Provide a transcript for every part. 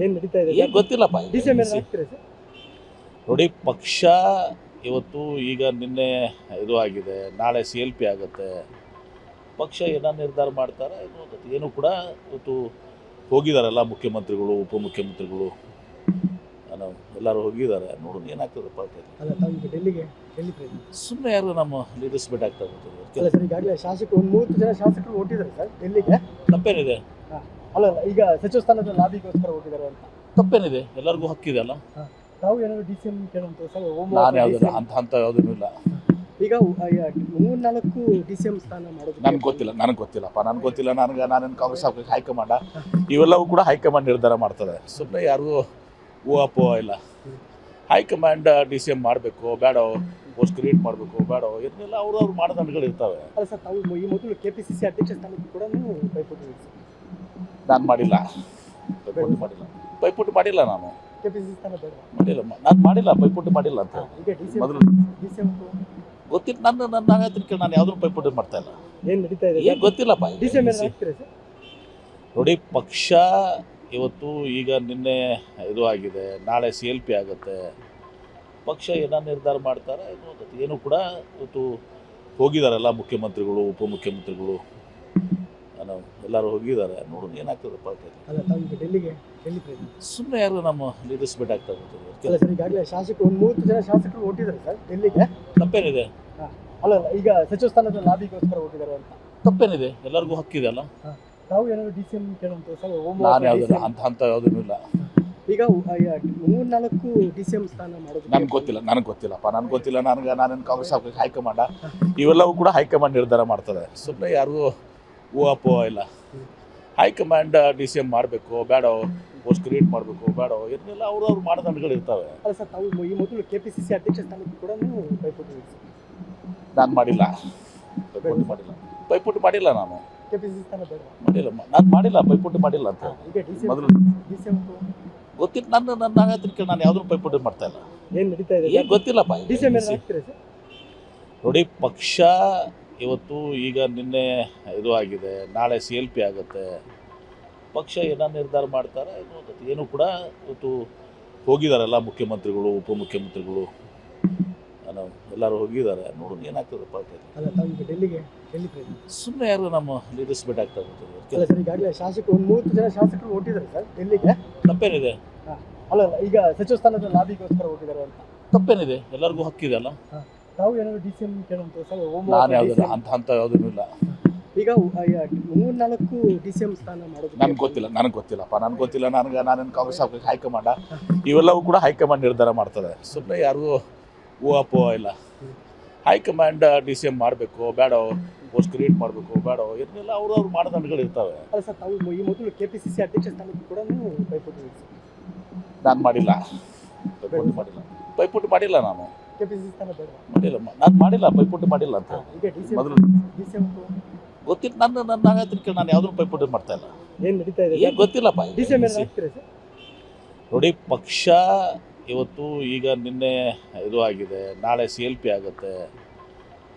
ಏನು ನಡೀತಾ ಇದೆ ಏನು ಗೊತ್ತಿಲ್ಲಪ್ಪ. ಡಿಸೆಂಬರ್ ಆಗ್ತೀರಾ ಸರ್? ನೋಡಿ, ಪಕ್ಷ ಇವತ್ತು ಈಗ ನಿನ್ನೆ ಇದು ಆಗಿದೆ, ನಾಳೆ CLP ಆಗುತ್ತೆ. ಪಕ್ಷ ಏನೋ ನಿರ್ಧಾರ ಮಾಡ್ತಾರೆ, ಏನು ಕೂಡ ಇವತ್ತು ಹೋಗಿದಾರಲ್ಲ ಮುಖ್ಯಮಂತ್ರಿಗಳು, ಉಪಮುಖ್ಯಮಂತ್ರಿಗಳು ಎಲ್ಲರೂ ಹೋಗಿದ್ದಾರೆ. ನೋಡೋದು ಏನಾಗ್ತದೆ ಪಾರ್ಟಿಯಲ್ಲಿ. ಅಲ್ಲ, ತಾವು ಈಗ ಡೆಲ್ಲಿ ಪ್ರಯತ್ನ ಸುಮ್ಮನೆ ಯಾರು ನಮ್ಮ ಲೀಡರ್ಸ್ ಬೇಕಾಗ್ತದೆ. ಅಲ್ಲ ಸರ್, ಈಗಾಗಲೇ ಶಾಸಕರು ಒಂದು 30 ಜನ ಶಾಸಕರು ಹೊಟ್ಟಿದ್ದಾರೆ ಸರ್ ಡೆಲ್ಲಿಗೆ. ತಪ್ಪೇನಿದೆ? ಅಲ್ಲ, ಈಗ ಸಚಿವ ಸ್ಥಾನದ ಲಾಬಿಗೋಸ್ಕರ ಹೊಟ್ಟಿದ್ದಾರೆ ಅಂತ. ತಪ್ಪೇನಿದೆ? ಎಲ್ಲರಿಗೂ ಹಕ್ಕಿದೆ ಅಲ್ಲ. ತಾವು ಏನಾದ್ರು DCM ಕೇಳುವಂತ ಸರ್? ನಾನು ಯಾವ್ದು ಅಂತ ಯಾವುದೂ ಇಲ್ಲ. ಈಗ 3-4 DCM ಸ್ಥಾನ ಮಾಡೋದು ನನಗೆ ಗೊತ್ತಿಲ್ಲಪ್ಪ. ನನಗೆ ಗೊತ್ತಿಲ್ಲ. ನಾನೇನು ಕಾಂಗ್ರೆಸ್ ಹೈಕಮಾಂಡ ಇವೆಲ್ಲವೂ ಕೂಡ ಹೈಕಮಾಂಡ್ ನಿರ್ಧಾರ ಮಾಡ್ತದೆ. ಸುಮ್ಮನೆ ಯಾರಿಗೂ ಊಹಾಪೋಹ ಇಲ್ಲ. ಹೈಕಮಾಂಡ್ DCM ಮಾಡಬೇಕು ಬೇಡೋ, ಪೋಸ್ಟ್ ಕ್ರಿಯೇಟ್ ಮಾಡಬೇಕು ಬೇಡೋ, ಇದನ್ನೆಲ್ಲ ಅವ್ರವ್ರ ಮಾನದಂಡಗಳು ಇರ್ತವೆ. ಅಲ್ಲ ಸರ್, ತಾವು ಈ ಮೊದಲು KPCC ಅಧ್ಯಕ್ಷ ಸ್ಥಾನಕ್ಕೆ ಕೂಡ ಪೈಪೋಟಿ ನಾನು ಮಾಡಿಲ್ಲ, ಪೈಪೋಟಿ ಮಾಡಿಲ್ಲ. ನಾನು KPCC ಸ್ಥಾನ ಬೇಡ ಮಾಡಿಲ್ಲ. ನಾನು ಮಾಡಿಲ್ಲ, ಪೈಪೋಟಿ ಮಾಡಿಲ್ಲ ಅಂತ. ಈಗ ಮೊದಲು DCM ಗೊತ್ತಿಲ್ಲ. ನಾನು ಯಾವುದೂ ಪೈಪೋಟಿ ಮಾಡ್ತಾ ಇಲ್ಲ. ಏನು ನಡೀತಾ ಇದೆ ಏನು ಗೊತ್ತಿಲ್ಲಪ್ಪ. ಡಿಸೆಂಬರ್ ಆಗ್ತೀರಾ ಸರ್? ನೋಡಿ, ಪಕ್ಷ ಇವತ್ತು ಈಗ ನಿನ್ನೆ ಇದು ಆಗಿದೆ, ನಾಳೆ CLP ಆಗುತ್ತೆ. ಪಕ್ಷ ಏನೋ ನಿರ್ಧಾರ ಮಾಡ್ತಾರೆ, ಏನು ಕೂಡ ಇವತ್ತು ಹೋಗಿದಾರಲ್ಲ ಮುಖ್ಯಮಂತ್ರಿಗಳು, ಉಪಮುಖ್ಯಮಂತ್ರಿಗಳು ಎಲ್ಲರೂ ಹೋಗಿದ್ದಾರೆ. ನೋಡೋದು ಏನಾಗ್ತದೆ ಪಾರ್ಟಿಯಲ್ಲಿ. ಅಲ್ಲ, ತಾವು ಈಗ ಡೆಲ್ಲಿ ಪ್ರಯತ್ನ ಸುಮ್ಮನೆ ಯಾರು ನಮ್ಮ ಲೀಡರ್ಸ್ ಬೇಕಾಗ್ತದೆ. ಅಲ್ಲ ಸರ್, ಈಗಾಗಲೇ ಶಾಸಕರು ಒಂದು 30 ಜನ ಶಾಸಕರು ಹೊಟ್ಟಿದ್ದಾರೆ ಸರ್ ಡೆಲ್ಲಿಗೆ. ತಪ್ಪೇನಿದೆ? ಅಲ್ಲ, ಈಗ ಸಚಿವ ಸ್ಥಾನದ ಲಾಬಿಗೋಸ್ಕರ ಹೊಟ್ಟಿದ್ದಾರೆ ಅಂತ. ತಪ್ಪೇನಿದೆ? ಎಲ್ಲರಿಗೂ ಹಕ್ಕಿದೆ ಅಲ್ಲ. ತಾವು ಏನಾದ್ರು DCM ಕೇಳುವಂತ ಸರ್? ನಾನು ಯಾವ್ದು ಅಂತ ಯಾವುದೂ ಇಲ್ಲ. ಈಗ 3-4 DCM ಸ್ಥಾನ ಮಾಡೋದು ನನಗೆ ಗೊತ್ತಿಲ್ಲಪ್ಪ. ನನಗೆ ಗೊತ್ತಿಲ್ಲ. ನಾನೇನು ಕಾಂಗ್ರೆಸ್ ಹೈಕಮಾಂಡ ಇವೆಲ್ಲವೂ ಕೂಡ ಹೈಕಮಾಂಡ್ ನಿರ್ಧಾರ ಮಾಡ್ತದೆ. ಸುಮ್ಮನೆ ಯಾರಿಗೂ ಊಹಾಪೋಹ ಇಲ್ಲ. ಹೈಕಮಾಂಡ್ DCM ಮಾಡಬೇಕು ಬೇಡೋ, ಪೋಸ್ಟ್ ಕ್ರಿಯೇಟ್ ಮಾಡಬೇಕು ಬೇಡೋ, ಇದನ್ನೆಲ್ಲ ಅವ್ರವ್ರ ಮಾನದಂಡಗಳು ಇರ್ತವೆ. ಅಲ್ಲ ಸರ್, ತಾವು ಈ ಮೊದಲು KPCC ಅಧ್ಯಕ್ಷ ಸ್ಥಾನಕ್ಕೆ ಕೂಡ ಪೈಪೋಟಿ ನಾನು ಮಾಡಿಲ್ಲ, ಪೈಪೋಟಿ ಮಾಡಿಲ್ಲ. ನಾನು KPCC ಸ್ಥಾನ ಬೇಡ ಮಾಡಿಲ್ಲ. ನಾನು ಮಾಡಿಲ್ಲ, ಪೈಪೋಟಿ ಮಾಡಿಲ್ಲ ಅಂತ. ಈಗ ಮೊದಲು DCM ಗೊತ್ತಿಲ್ಲ. ನಾನು ಯಾವುದೂ ಪೈಪೋಟಿ ಮಾಡ್ತಾ ಇಲ್ಲ. ಏನು ನಡೀತಾ ಇದೆ ಏನು ಗೊತ್ತಿಲ್ಲಪ್ಪ. ಡಿಸೆಂಬರ್ ಆಗ್ತೀರಾ ಸರ್? ನೋಡಿ, ಪಕ್ಷ ಇವತ್ತು ಈಗ ನಿನ್ನೆ ಇದು ಆಗಿದೆ, ನಾಳೆ CLP ಆಗುತ್ತೆ. ಪಕ್ಷ ಏನೋ ನಿರ್ಧಾರ ಮಾಡ್ತಾರೆ, ಏನು ಕೂಡ ಇವತ್ತು ಹೋಗಿದಾರಲ್ಲ ಮುಖ್ಯಮಂತ್ರಿಗಳು, ಉಪಮುಖ್ಯಮಂತ್ರಿಗಳು ಎಲ್ಲರೂ ಹೋಗಿದ್ದಾರೆ. ನೋಡೋದು ಏನಾಗ್ತದೆ ಪಾರ್ಟಿಯಲ್ಲಿ. ಅಲ್ಲ, ತಾವು ಈಗ ಡೆಲ್ಲಿ ಪ್ರಯತ್ನ ಸುಮ್ಮನೆ ಯಾರು ನಮ್ಮ ಲೀಡರ್ಸ್ ಬೇಕಾಗ್ತದೆ. ಅಲ್ಲ ಸರ್, ಈಗಾಗಲೇ ಶಾಸಕರು ಒಂದು 30 ಜನ ಶಾಸಕರು ಹೊಟ್ಟಿದ್ದಾರೆ ಸರ್ ಡೆಲ್ಲಿಗೆ. ತಪ್ಪೇನಿದೆ? ಅಲ್ಲ, ಈಗ ಸಚಿವ ಸ್ಥಾನದ ಲಾಬಿಗೋಸ್ಕರ ಹೊಟ್ಟಿದ್ದಾರೆ ಅಂತ. ತಪ್ಪೇನಿದೆ? ಎಲ್ಲರಿಗೂ ಹಕ್ಕಿದೆ ಅಲ್ಲ. ತಾವು ಏನಾದ್ರು DCM ಕೇಳುವಂತ ಸರ್? ನಾನು ಯಾವ್ದು ಅಂತ ಯಾವುದೂ ಇಲ್ಲ. ಈಗ 3-4 DCM ಸ್ಥಾನ ಮಾಡೋದು ನನಗೆ ಗೊತ್ತಿಲ್ಲಪ್ಪ. ನನಗೆ ಗೊತ್ತಿಲ್ಲ. ನಾನೇನು ಕಾಂಗ್ರೆಸ್ ಹೈಕಮಾಂಡ ಇವೆಲ್ಲವೂ ಕೂಡ ಹೈಕಮಾಂಡ್ ನಿರ್ಧಾರ ಮಾಡ್ತದೆ. ಸುಮ್ಮನೆ ಯಾರಿಗೂ ಊಹಾಪೋಹ ಇಲ್ಲ. ಹೈಕಮಾಂಡ್ DCM ಮಾಡಬೇಕು ಬೇಡೋ, ಪೋಸ್ಟ್ ಕ್ರಿಯೇಟ್ ಮಾಡಬೇಕು ಬೇಡೋ, ಇದನ್ನೆಲ್ಲ ಅವ್ರವ್ರ ಮಾನದಂಡಗಳು ಇರ್ತವೆ. ಅಲ್ಲ ಸರ್, ತಾವು ಈ ಮೊದಲು KPCC ಅಧ್ಯಕ್ಷ ಸ್ಥಾನಕ್ಕೆ ಕೂಡ ಪೈಪೋಟಿ ನಾನು ಮಾಡಿಲ್ಲ, ಪೈಪೋಟಿ ಮಾಡಿಲ್ಲ. ನಾನು KPCC ಸ್ಥಾನ ಬೇಡ ಮಾಡಿಲ್ಲ. ನಾನು ಮಾಡಿಲ್ಲ, ಪೈಪೋಟಿ ಮಾಡಿಲ್ಲ ಅಂತ. ಈಗ ಮೊದಲು DCM ಗೊತ್ತಿಲ್ಲ. ನಾನು ಯಾವುದೂ ಪೈಪೋಟಿ ಮಾಡ್ತಾ ಇಲ್ಲ. ಏನು ನಡೀತಾ ಇದೆ ಏನು ಗೊತ್ತಿಲ್ಲಪ್ಪ. ಡಿಸೆಂಬರ್ ಆಗ್ತೀರಾ ಸರ್? ನೋಡಿ, ಪಕ್ಷ ಇವತ್ತು ಈಗ ನಿನ್ನೆ ಇದು ಆಗಿದೆ, ನಾಳೆ CLP ಆಗುತ್ತೆ.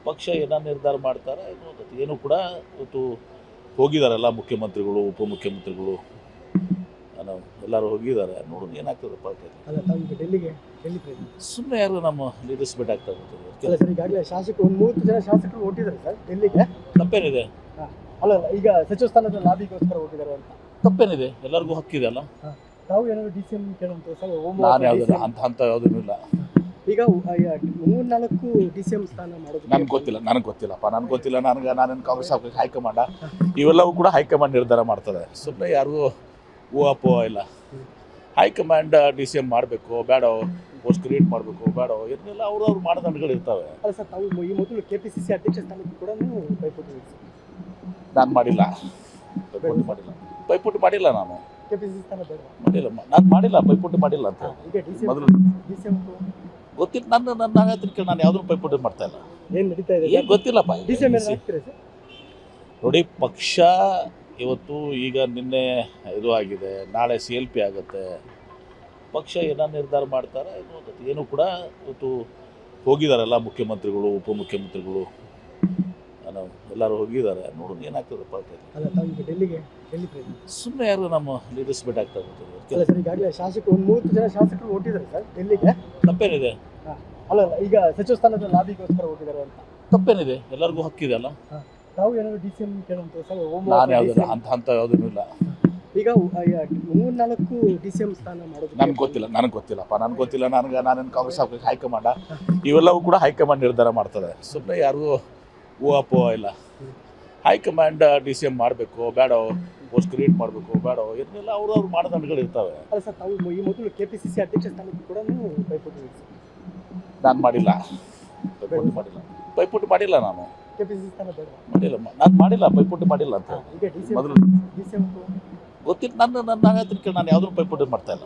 ಪಕ್ಷ ಏನೋ ನಿರ್ಧಾರ ಮಾಡ್ತಾರೆ, ಏನು ಕೂಡ ಇವತ್ತು ಹೋಗಿದಾರಲ್ಲ ಮುಖ್ಯಮಂತ್ರಿಗಳು, ಉಪಮುಖ್ಯಮಂತ್ರಿಗಳು ಎಲ್ಲರೂ ಹೋಗಿದ್ದಾರೆ. ನೋಡೋದು ಏನಾಗ್ತದೆ ಪಾರ್ಟಿಯಲ್ಲಿ. ಅಲ್ಲ, ತಾವು ಈಗ ಡೆಲ್ಲಿ ಪ್ರಯತ್ನ ಸುಮ್ಮನೆ ಯಾರು ನಮ್ಮ ಲೀಡರ್ಸ್ ಬೇಕಾಗ್ತದೆ. ಅಲ್ಲ ಸರ್, ಈಗಾಗಲೇ ಶಾಸಕರು ಒಂದು 30 ಜನ ಶಾಸಕರು ಹೊಟ್ಟಿದ್ದಾರೆ ಸರ್ ಡೆಲ್ಲಿಗೆ. ತಪ್ಪೇನಿದೆ? ಅಲ್ಲ, ಈಗ ಸಚಿವ ಸ್ಥಾನದ ಲಾಬಿಗೋಸ್ಕರ ಹೊಟ್ಟಿದ್ದಾರೆ ಅಂತ. ತಪ್ಪೇನಿದೆ? ಎಲ್ಲರಿಗೂ ಹಕ್ಕಿದೆ ಅಲ್ಲ. ತಾವು ಏನಾದ್ರು DCM ಕೇಳುವಂತ ಸರ್? ನಾನು ಯಾವ್ದು ಅಂತ ಯಾವುದೂ ಇಲ್ಲ. ಈಗ 3-4 DCM ಸ್ಥಾನ ಮಾಡೋದು ನನಗೆ ಗೊತ್ತಿಲ್ಲಪ್ಪ. ನನಗೆ ಗೊತ್ತಿಲ್ಲ. ನಾನೇನು ಕಾಂಗ್ರೆಸ್ ಹೈಕಮಾಂಡ ಇವೆಲ್ಲವೂ ಕೂಡ ಹೈಕಮಾಂಡ್ ನಿರ್ಧಾರ ಮಾಡ್ತದೆ. ಸುಮ್ಮನೆ ಯಾರಿಗೂ ಊಹಾಪೋಹ ಇಲ್ಲ. ಹೈಕಮಾಂಡ್ DCM ಮಾಡಬೇಕು ಬೇಡೋ, ಪೋಸ್ಟ್ ಕ್ರಿಯೇಟ್ ಮಾಡಬೇಕು ಬೇಡೋ, ಇದನ್ನೆಲ್ಲ ಅವ್ರವ್ರ ಮಾನದಂಡಗಳು ಇರ್ತವೆ. ಅಲ್ಲ ಸರ್, ತಾವು ಈ ಮೊದಲು KPCC ಅಧ್ಯಕ್ಷ ಸ್ಥಾನಕ್ಕೆ ಕೂಡ ಪೈಪೋಟಿ ನಾನು ಮಾಡಿಲ್ಲ, ಪೈಪೋಟಿ ಮಾಡಿಲ್ಲ. ನಾನು KPCC ಸ್ಥಾನ ಬೇಡ ಮಾಡಿಲ್ಲ. ನಾನು ಮಾಡಿಲ್ಲ, ಪೈಪೋಟಿ ಮಾಡಿಲ್ಲ ಅಂತ. ಈಗ ಮೊದಲು DCM ಗೊತ್ತಿಲ್ಲ. ನಾನು ಯಾವುದೂ ಪೈಪೋಟಿ ಮಾಡ್ತಾ ಇಲ್ಲ. ಏನು ನಡೀತಾ ಇದೆ ಏನು ಗೊತ್ತಿಲ್ಲಪ್ಪ. ಡಿಸೆಂಬರ್ ಆಗ್ತೀರಾ ಸರ್? ನೋಡಿ, ಪಕ್ಷ ಇವತ್ತು ಈಗ ನಿನ್ನೆ ಇದು ಆಗಿದೆ, ನಾಳೆ CLP ಆಗುತ್ತೆ. ಪಕ್ಷ ಏನೋ ನಿರ್ಧಾರ ಮಾಡ್ತಾರೆ, ಏನು ಕೂಡ ಇವತ್ತು ಹೋಗಿದಾರಲ್ಲ ಮುಖ್ಯಮಂತ್ರಿಗಳು, ಉಪಮುಖ್ಯಮಂತ್ರಿಗಳು ಎಲ್ಲರೂ ಹೋಗಿದ್ದಾರೆ, ನೋಡೋದು ಏನಾಗ್ತದೆ ಪಾರ್ಟಿಯಲ್ಲಿ. ಅಲ್ಲ ತಾವು ಈಗ ಡೆಲ್ಲಿ ಪ್ರಯತ್ನ ಸುಮ್ಮನೆ ಯಾರು ನಮ್ಮ ಲೀಡರ್ಸ್ ಭೇಟಿ ಆಗ್ತಾ ಅಲ್ಲ ಇರ್ತಾರೆ. ಸರ್, ಈಗಾಗಲೇ ಶಾಸಕರು ಒಂದು 30 ಜನ ಶಾಸಕರು ಹೊರಟಿದ್ದಾರೆ ಸರ್ ಡೆಲ್ಲಿಗೆ. ತಪ್ಪೇನಿದೆ? ಅಲ್ಲ ಈಗ ಸಚಿವ ಸ್ಥಾನದ ಲಾಬಿಗೋಸ್ಕರ ಹೋಗಿದ್ದಾರೆ ಅಂತ. ತಪ್ಪೇನಿದೆ? ಎಲ್ಲರಿಗೂ ಹಕ್ಕಿದೆ ಅಲ್ಲ. ತಾವು ಏನಾದ್ರು DCM ಕೇಳುವಂತ ಸರ್? ನಾನು ಯಾವುದಿಲ್ಲ ಅಂತ ಯಾವುದೂ ಇಲ್ಲ. ಈಗ 3-4 DCM ಸ್ಥಾನ ಮಾಡೋದು ನನಗೆ ಗೊತ್ತಿಲ್ಲಪ್ಪ, ನನಗೆ ಗೊತ್ತಿಲ್ಲ. ನಾನೇನು ಕಾಂಗ್ರೆಸ್ ಹೈಕಮಾಂಡ ಇವೆಲ್ಲವೂ ಕೂಡ ಹೈಕಮಾಂಡ್ ನಿರ್ಧಾರ ಮಾಡ್ತದೆ. ಸುಮ್ಮನೆ ಯಾರಿಗೂ ಊಹಾಪೋ ಇಲ್ಲ. ಹೈಕಮಾಂಡ್ DCM ಮಾಡಬೇಕು ಬೇಡೋ, ಪೋಸ್ಟ್ ಕ್ರಿಯೇಟ್ ಮಾಡಬೇಕು ಬೇಡೋ, ಇದನ್ನೆಲ್ಲ ಅವ್ರು ಮಾನದಂಡಗಳು ಇರ್ತವೆ. ಅಲ್ಲ ಸರ್, ತಾವು ಈ ಮೊದಲು KPCC ಅಧ್ಯಕ್ಷ ಸ್ಥಾನಕ್ಕೂ ಕೂಡ ಪೈಪೋಟಿ ನಾನು ಮಾಡಿಲ್ಲ, ಪೈಪೋಟಿ ಮಾಡಿಲ್ಲ. ನಾನು KPCC ಸ್ಥಾನ ಬೇಡ ಪೈಪೋಟಿ ಮಾಡಿಲ್ಲ ಅಂತ ಈಗ ಮೊದಲು DCM ಗೊತ್ತಿಲ್ಲ. ನಾನು ಯಾವುದನ್ನು ಪೈಪೋಟಿ ಮಾಡ್ತಾ ಇಲ್ಲ.